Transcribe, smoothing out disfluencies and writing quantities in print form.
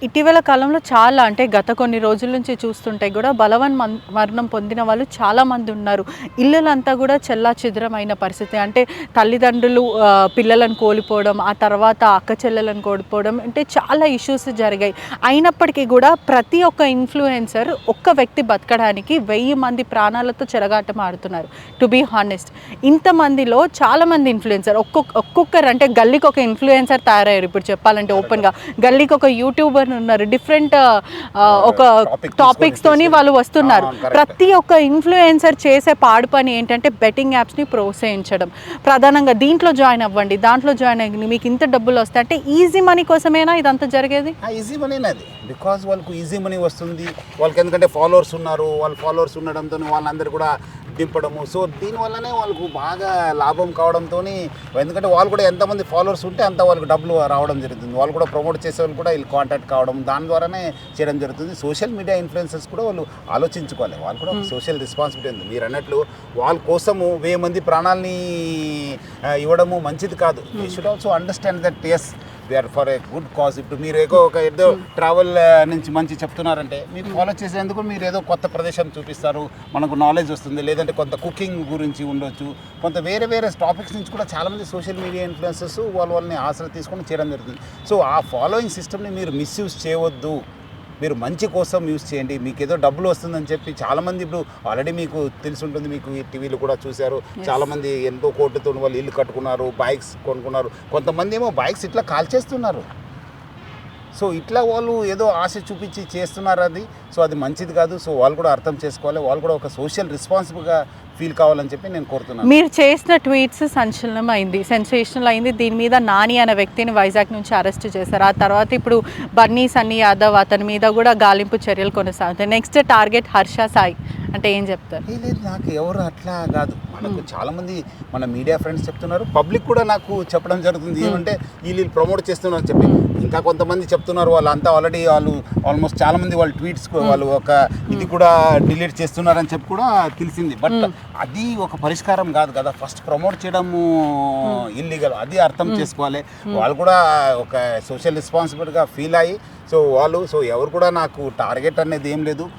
ఇటీవల కాలంలో చాలా అంటే గత కొన్ని రోజుల నుంచి చూస్తుంటే కూడా మరణం పొందిన వాళ్ళు చాలామంది ఉన్నారు. ఇల్లులంతా కూడా చెల్లాచెదరమైన పరిస్థితి. అంటే తల్లిదండ్రులు పిల్లలను కోల్పోవడం, ఆ తర్వాత అక్క చెల్లెలను కోల్పోవడం అంటే చాలా ఇష్యూస్ జరిగాయి. అయినప్పటికీ కూడా ప్రతి ఒక్క ఇన్ఫ్లుయెన్సర్ ఒక్క వ్యక్తి బతకడానికి 1000 మంది ప్రాణాలతో చెలగాటం ఆడుతున్నారు. టు బీ హానెస్ట్, ఇంతమందిలో చాలామంది ఇన్ఫ్లుయెన్సర్ ఒక్కొక్కరు అంటే గల్లీకి ఒక ఇన్ఫ్లుయెన్సర్ తయారయ్యారు. ఇప్పుడు చెప్పాలంటే ఓపెన్గా గల్లీకి ఒక యూట్యూబర్ ఉన్నారు. డిఫరెంట్ ఒక టాపిక్స్ తోని వాళ్ళు వస్తున్నారు. ప్రతి ఒక్క ఇన్ఫ్లుయెన్సర్ చేసే పాడు పని ఏంటంటే బెట్టింగ్ యాప్స్ని ప్రోత్సహించడం. ప్రధానంగా దీంట్లో జాయిన్ అవ్వండి, దాంట్లో జాయిన్ అయ్యి మీకు ఇంత డబ్బులు వస్తాయి అంటే ఈజీ మనీ కోసమేనా ఇదంతా జరిగేది? ఈజీ మనీనే అది. బికాజ్ వాళ్ళకు ఈజీ మనీ వస్తుంది, వాళ్ళకి ఎందుకంటే ఫాలోవర్స్ ఉన్నారు, వాళ్ళు ఫాలోవర్స్ ఉండడంతో వాళ్ళందరూ కూడా దింపడము. సో దీనివల్లనే వాళ్ళకు బాగా లాభం కావడంతో, ఎందుకంటే వాళ్ళు కూడా ఎంతమంది ఫాలోవర్స్ ఉంటే అంత వాళ్ళకి డబ్బులు రావడం జరుగుతుంది. వాళ్ళు కూడా ప్రమోట్ చేసే వాళ్ళు కూడా వీళ్ళు కాంటాక్ట్ కావడం, దాని ద్వారానే చేయడం జరుగుతుంది. సోషల్ మీడియా ఇన్ఫ్లుయెన్సర్స్ కూడా వాళ్ళు ఆలోచించుకోవాలి. వాళ్ళు కూడా సోషల్ రెస్పాన్సిబిలిటీ ఉంది. మీరు అన్నట్లు వాళ్ళ కోసము 1000 మంది ప్రాణాలని ఇవ్వడము మంచిది కాదు. You should also understand that yes we are for a good cause. ఇప్పుడు మీరు ఏదో ట్రావెల్ నుంచి మంచి చెప్తున్నారంటే మీకు ఫాలో చేసేందుకు మీరు ఏదో కొత్త ప్రదేశం చూపిస్తారు, మనకు నాలెడ్జ్ వస్తుంది. లేదంటే కొంత కుకింగ్ గురించి ఉండొచ్చు, కొంత వేరే టాపిక్స్ నుంచి కూడా చాలామంది సోషల్ మీడియా ఇన్ఫ్లుయెన్సర్స్ వాళ్ళని ఆసరా తీసుకొని చేయడం జరుగుతుంది. సో ఆ ఫాలోయింగ్ సిస్టమ్ని మీరు మిస్యూజ్ చేయవద్దు. మీరు మంచి కోసం యూజ్ చేయండి. మీకు ఏదో డబ్బులు వస్తుందని చెప్పి చాలామంది ఇప్పుడు ఆల్రెడీ మీకు తెలిసి ఉంటుంది, మీకు ఈ టీవీలో కూడా చూశారు. చాలామంది ఎంతో కోట్లతో వాళ్ళు ఇల్లు కట్టుకున్నారు, బైక్స్ కొనుక్కున్నారు. కొంతమంది ఏమో బైక్స్ ఇట్లా కాల్చేస్తున్నారు. సో ఇట్లా వాళ్ళు ఏదో ఆశ చూపించి చేస్తున్నారు అది. సో అది మంచిది కాదు. సో వాళ్ళు కూడా అర్థం చేసుకోవాలి. వాళ్ళు కూడా ఒక సోషల్ రెస్పాన్సిబుల్గా ఫీల్ కావాలని చెప్పి నేను కోరుతున్నాను. మీరు చేసిన ట్వీట్స్ సెన్సేషనల్ అయింది. దీని మీద నాని అనే వ్యక్తిని వైజాగ్ నుంచి అరెస్ట్ చేశారు. ఆ తర్వాత ఇప్పుడు బన్నీ సన్నీ యాదవ్ అతని మీద కూడా గాలింపు చర్యలు కొనసాగుతాయి. నెక్స్ట్ టార్గెట్ హర్ష సాయి అంటే ఏం చెప్తారు? లేదు, నాకు ఎవరు అట్లా కాదు. మనకు చాలామంది మన మీడియా ఫ్రెండ్స్ చెప్తున్నారు, పబ్లిక్ కూడా నాకు చెప్పడం జరుగుతుంది. ఏమంటే వీళ్ళు ప్రమోట్ చేస్తున్నారు అని చెప్పి. ఇంకా కొంతమంది చెప్తున్నారు వాళ్ళంతా ఆల్రెడీ వాళ్ళు ఆల్మోస్ట్ చాలామంది వాళ్ళ ట్వీట్స్ వాళ్ళు ఒక ఇది కూడా డిలీట్ చేస్తున్నారని చెప్పి కూడా తెలిసింది. బట్ అది ఒక పరిష్కారం కాదు కదా. ఫస్ట్ ప్రమోట్ చేయడము ఇల్లీగల్, అది అర్థం చేసుకోవాలి. వాళ్ళు కూడా ఒక సోషల్ రెస్పాన్సిబిలిటీగా ఫీల్ అయ్యి సో ఎవరు కూడా నాకు టార్గెట్ అనేది ఏం లేదు.